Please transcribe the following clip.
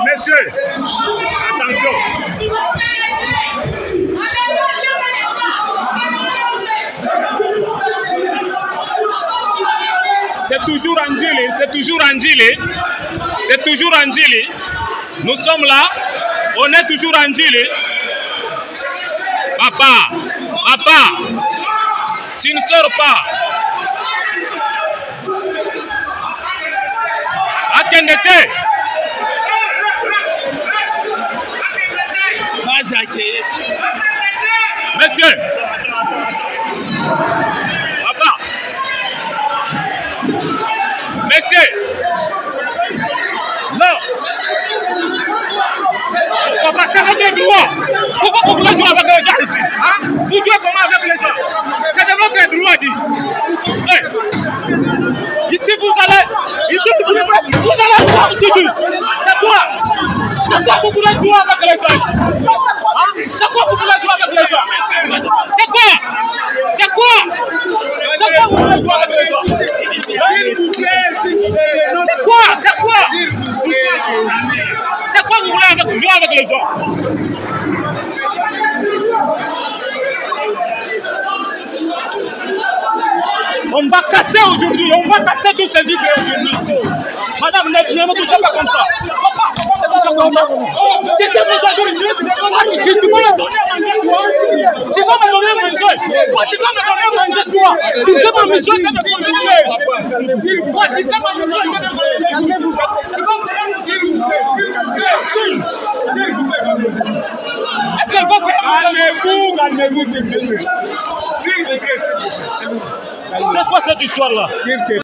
Messieurs, attention. C'est toujours Eyindi, c'est toujours Eyindi, c'est toujours Eyindi. Nous sommes là, on est toujours Eyindi. Papa, papa, tu ne sors pas. Attendez. Monsieur, papa, monsieur, non, papa, c'est votre droit. Pourquoi vous voulez jouer avec les gens ici? Hein? Vous jouez comment avec les gens? C'est de votre droit, dit. Hey. Ici, vous allez voir tout. C'est quoi? C'est quoi vous voulez jouer avec les gens? Hein? C'est quoi vous voulez jouer avec les gens? C'est quoi? C'est quoi? C'est quoi vous voulez jouer avec les gens? C'est quoi? C'est quoi? C'est quoi vous voulez jouer avec les gens? On va casser aujourd'hui, on va casser tous ces vitres aujourd'hui. Madame, ne me touchez pas comme ça. Papa, tu vas me donner à manger, toi. Tu vas me donner à manger. Tu vas me donner à manger, toi. Tu sais ma maison, je vais te conduire. Toi, tu sais ma maison, je vais te conduire. Calmez-vous, s'il vous plaît. C'est quoi cette histoire-là?